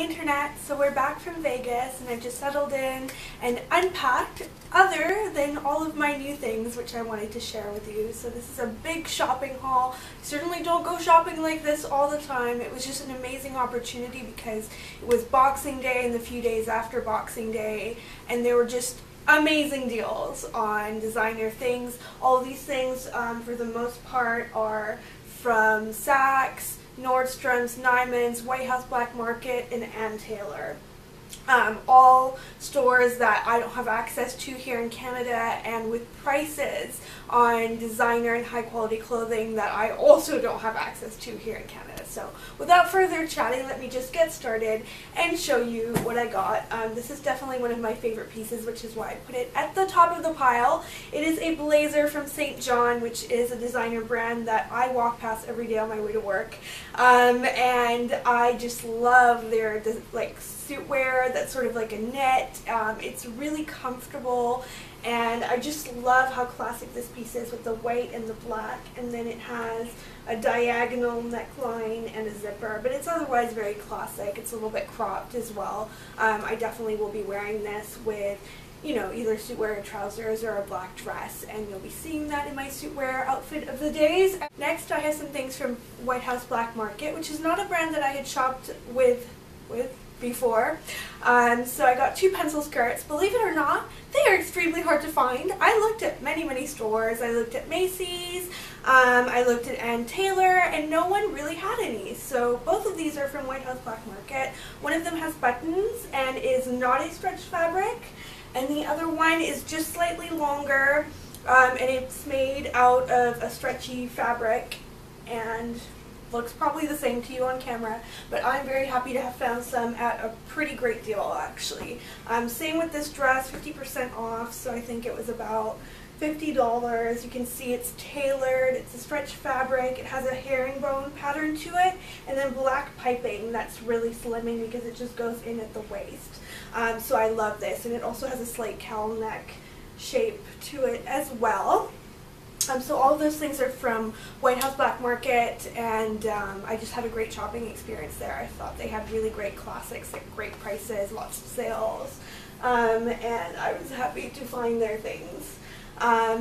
internet. So we're back from Vegas and I've just settled in and unpacked other than all of my new things which I wanted to share with you. So this is a big shopping haul. Certainly don't go shopping like this all the time. It was just an amazing opportunity because it was Boxing Day and the few days after Boxing Day, and there were just amazing deals on designer things. All these things for the most part are from Saks, Nordstrom's, Neiman's, White House Black Market, and Elle. All stores that I don't have access to here in Canada, and with prices on designer and high quality clothing that I also don't have access to here in Canada. So without further chatting, let me just get started and show you what I got. This is definitely one of my favorite pieces, which is why I put it at the top of the pile. It is a blazer from St. John, which is a designer brand that I walk past every day on my way to work. And I just love their suitwear that's sort of like a knit. It's really comfortable, and I just love how classic this piece is with the white and the black, and then it has a diagonal neckline and a zipper, but it's otherwise very classic. It's a little bit cropped as well. I definitely will be wearing this with, you know, either suitwear or trousers or a black dress, and you'll be seeing that in my suitwear outfit of the days. Next, I have some things from White House Black Market, which is not a brand that I had shopped with before. So I got two pencil skirts. Believe it or not, they are extremely hard to find. I looked at many stores. I looked at Macy's, I looked at Ann Taylor, and no one really had any. So both of these are from White House Black Market. One of them has buttons and is not a stretched fabric, and the other one is just slightly longer, and it's made out of a stretchy fabric and looks probably the same to you on camera, but I'm very happy to have found some at a pretty great deal actually. Same with this dress, 50% off, so I think it was about $50. You can see it's tailored, it's a stretch fabric, it has a herringbone pattern to it, and then black piping that's really slimming because it just goes in at the waist. So I love this, and it also has a slight cowl neck shape to it as well. So all of those things are from White House Black Market, and I just had a great shopping experience there. I thought they had really great classics at great prices, lots of sales, and I was happy to find their things.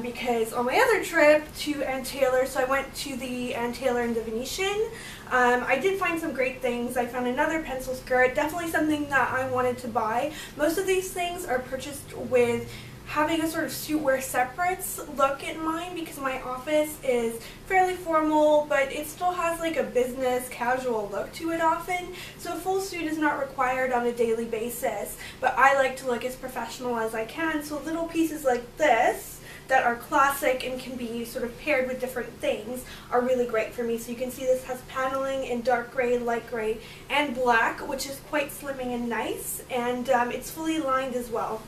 Because on my other trip to Ann Taylor, so I went to the Ann Taylor in the Venetian, I did find some great things. I found another pencil skirt, definitely something that I wanted to buy. Most of these things are purchased with having a sort of suitwear separates look in mind, because my office is fairly formal, but it still has like a business casual look to it often, so a full suit is not required on a daily basis, but I like to look as professional as I can, so little pieces like this that are classic and can be sort of paired with different things are really great for me. So you can see this has paneling in dark gray, light gray, and black, which is quite slimming and nice, and it's fully lined as well,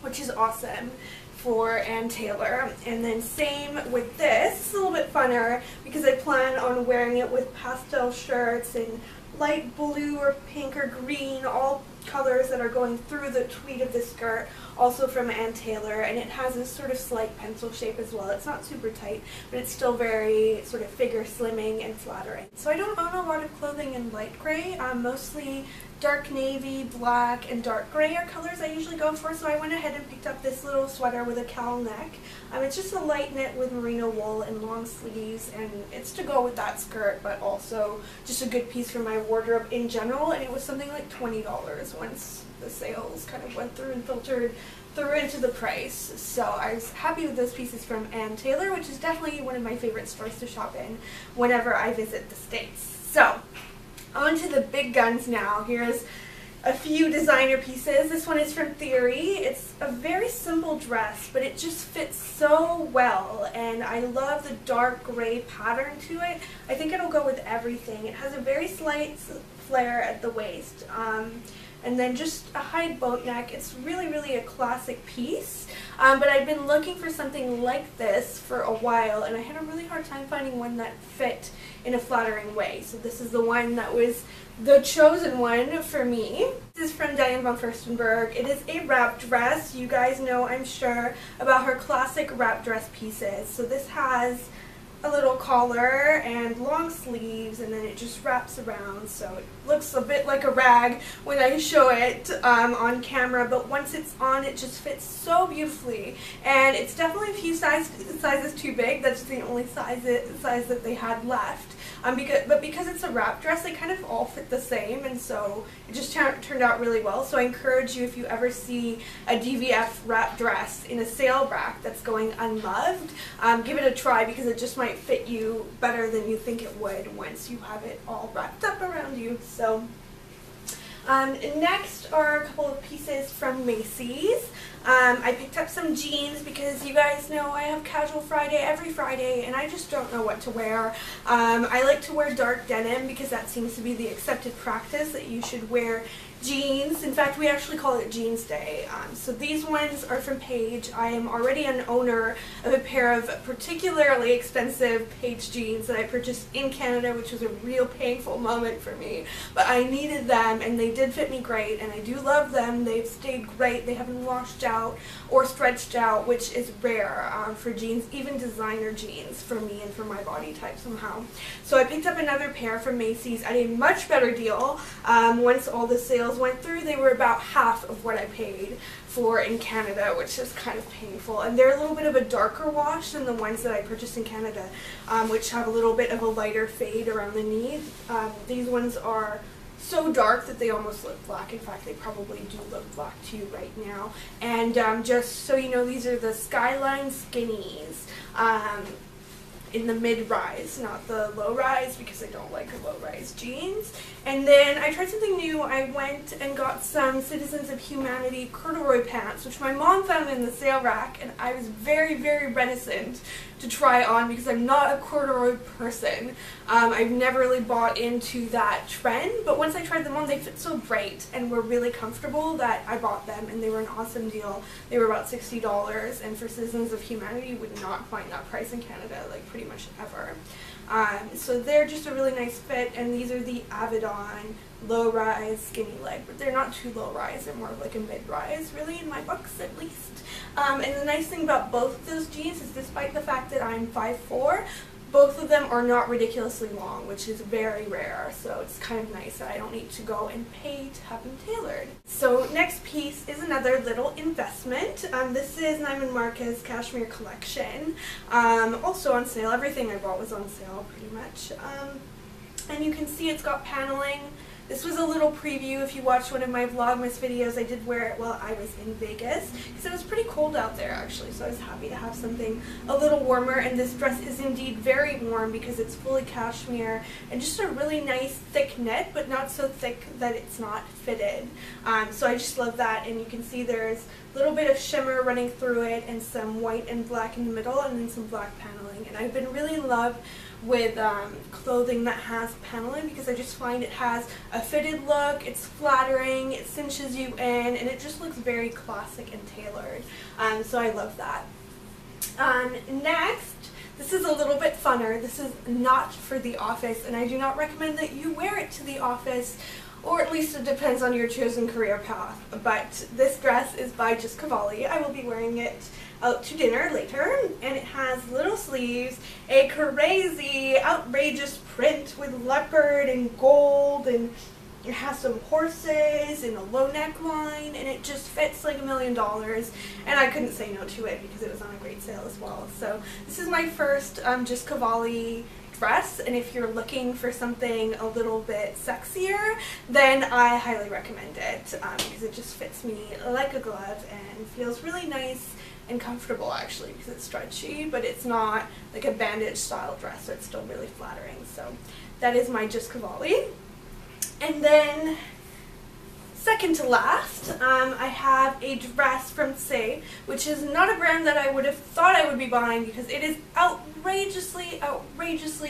which is awesome for Ann Taylor. And then same with this. It's a little bit funner because I plan on wearing it with pastel shirts and light blue or pink or green, all colors that are going through the tweed of the skirt, also from Ann Taylor, and it has this sort of slight pencil shape as well. It's not super tight, but it's still very sort of figure slimming and flattering. So I don't own a lot of clothing in light gray, mostly dark navy, black, and dark gray are colors I usually go for, so I went ahead and picked up this little sweater with a cowl neck. It's just a light knit with merino wool and long sleeves, and it's to go with that skirt, but also just a good piece for my wardrobe in general, and it was something like $20 once the sales kind of went through and filtered through into the price. So I was happy with those pieces from Ann Taylor, which is definitely one of my favorite stores to shop in whenever I visit the States. So on to the big guns now. Here's a few designer pieces. This one is from Theory. It's a very simple dress, but it just fits so well, and I love the dark gray pattern to it. I think it'll go with everything. It has a very slight flare at the waist, and then just a high boat neck. It's really a classic piece, but I've been looking for something like this for a while, and I had a really hard time finding one that fit in a flattering way. So this is the one that was the chosen one for me. This is from Diane von Furstenberg. It is a wrap dress. You guys know, I'm sure, about her classic wrap dress pieces. So this has a little collar and long sleeves, and then it just wraps around, so it looks a bit like a rag when I show it on camera, but once it's on it just fits so beautifully, and it's definitely a few sizes too big. That's the only size that they had left. Because it's a wrap dress, they kind of all fit the same, and so it just turned out really well. So I encourage you, if you ever see a DVF wrap dress in a sale rack that's going unloved, give it a try, because it just might fit you better than you think it would once you have it all wrapped up around you. So next are a couple of pieces from Macy's. I picked up some jeans because you guys know I have Casual Friday every Friday and I just don't know what to wear. I like to wear dark denim because that seems to be the accepted practice, that you should wear jeans. In fact, we actually call it Jeans Day. So these ones are from Paige. I am already an owner of a pair of particularly expensive Paige jeans that I purchased in Canada, which was a real painful moment for me. But I needed them and they did fit me great, and I do love them. They've stayed great. They haven't washed out or stretched out, which is rare for jeans, even designer jeans for me and for my body type somehow. So I picked up another pair from Macy's at a much better deal. Once all the sales went through, they were about half of what I paid for in Canada, which is kind of painful. And they're a little bit of a darker wash than the ones that I purchased in Canada, which have a little bit of a lighter fade around the knee. These ones are so dark that they almost look black. In fact, they probably do look black to you right now. And just so you know, these are the Skyline Skinnies. In the mid-rise, not the low-rise, because I don't like low-rise jeans. And then I tried something new. I went and got some Citizens of Humanity corduroy pants, which my mom found in the sale rack, and I was very, very reticent to try on because I'm not a corduroy person. I've never really bought into that trend, but once I tried them on, they fit so great and were really comfortable that I bought them, and they were an awesome deal. They were about $60, and for Citizens of Humanity, you would not find that price in Canada, like pretty much ever. So they're just a really nice fit, and these are the Avedon low-rise skinny leg, but they're not too low-rise, they're more of like a mid-rise, really, in my books at least. And the nice thing about both of those jeans is, despite the fact that I'm 5'4", both of them are not ridiculously long, which is very rare, so it's kind of nice that I don't need to go and pay to have them tailored. So next piece is another little investment. This is Neiman Marcus Cashmere Collection. Also on sale. Everything I bought was on sale pretty much. And you can see it's got paneling. This was a little preview. If you watched one of my Vlogmas videos, I did wear it while I was in Vegas, because it was pretty cold out there actually, so I was happy to have something a little warmer. And this dress is indeed very warm because it's fully cashmere and just a really nice thick knit, but not so thick that it's not fitted. So I just love that, and you can see there's a little bit of shimmer running through it and some white and black in the middle, and then some black paneling. And I've been really in love with clothing that has paneling because I just find it has a fitted look, it's flattering, it cinches you in, and it just looks very classic and tailored. So I love that. Next, this is a little bit funner. This is not for the office, and I do not recommend that you wear it to the office, or at least it depends on your chosen career path. But this dress is by Just Cavalli. I will be wearing it out to dinner later, and it has little sleeves, a crazy, outrageous print with leopard and gold, and it has some horses and a low neckline, and it just fits like $1 million, and I couldn't say no to it because it was on a great sale as well. So this is my first Just Cavalli dress, and if you're looking for something a little bit sexier, then I highly recommend it because it just fits me like a glove and feels really nice and comfortable actually, because it's stretchy, but it's not like a bandage style dress, so it's still really flattering. So that is my Just Cavalli. And then second to last, I have a dress from Say, which is not a brand that I would have thought I would be buying because it is outrageously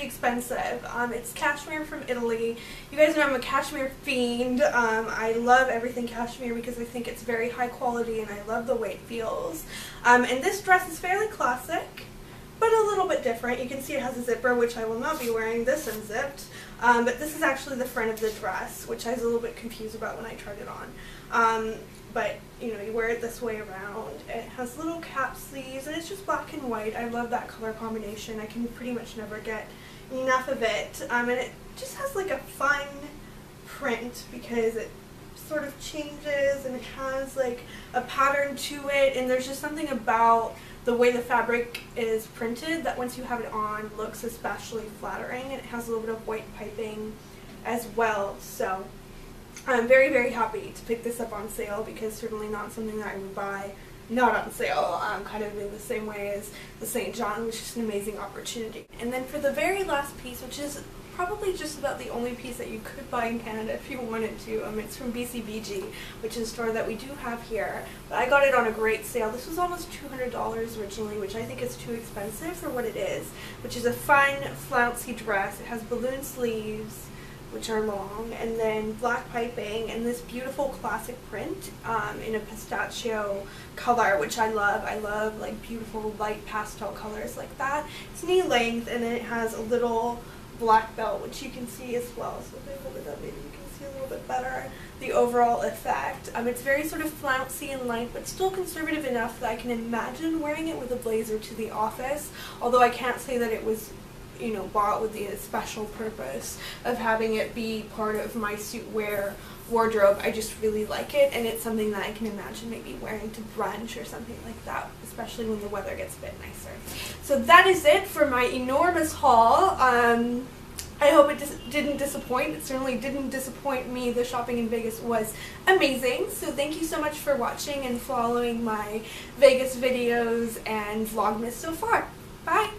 expensive. It's cashmere from Italy. You guys know I'm a cashmere fiend. I love everything cashmere because I think it's very high quality and I love the way it feels. And this dress is fairly classic, but a little bit different. You can see it has a zipper, which I will not be wearing this unzipped, but this is actually the front of the dress, which I was a little bit confused about when I tried it on. But you know, you wear it this way around. It has little cap sleeves, and it's just black and white. I love that color combination. I can pretty much never get enough of it. And it just has like a fun print because it sort of changes and it has like a pattern to it, and there's just something about the way the fabric is printed that once you have it on looks especially flattering, and it has a little bit of white piping as well. So I'm very, very happy to pick this up on sale because certainly not something that I would buy not on sale, kind of in the same way as the St. John, which is an amazing opportunity. And then for the very last piece, which is probably just about the only piece that you could buy in Canada if you wanted to, it's from BCBG, which is a store that we do have here, but I got it on a great sale. This was almost $200 originally, which I think is too expensive for what it is, which is a fun, flouncy dress. It has balloon sleeves, which are long, and then black piping, and this beautiful classic print in a pistachio color, which I love. I love like beautiful light pastel colors like that. It's knee length, and then it has a little black belt, which you can see as well. So if I hold it up, maybe you can see a little bit better the overall effect. It's very sort of flouncy and light, but still conservative enough that I can imagine wearing it with a blazer to the office, although I can't say that it was, you know, bought with the special purpose of having it be part of my suit wear wardrobe. I just really like it, and it's something that I can imagine maybe wearing to brunch or something like that, especially when the weather gets a bit nicer. So that is it for my enormous haul. I hope it didn't disappoint. It certainly didn't disappoint me. The shopping in Vegas was amazing. So thank you so much for watching and following my Vegas videos and Vlogmas so far. Bye!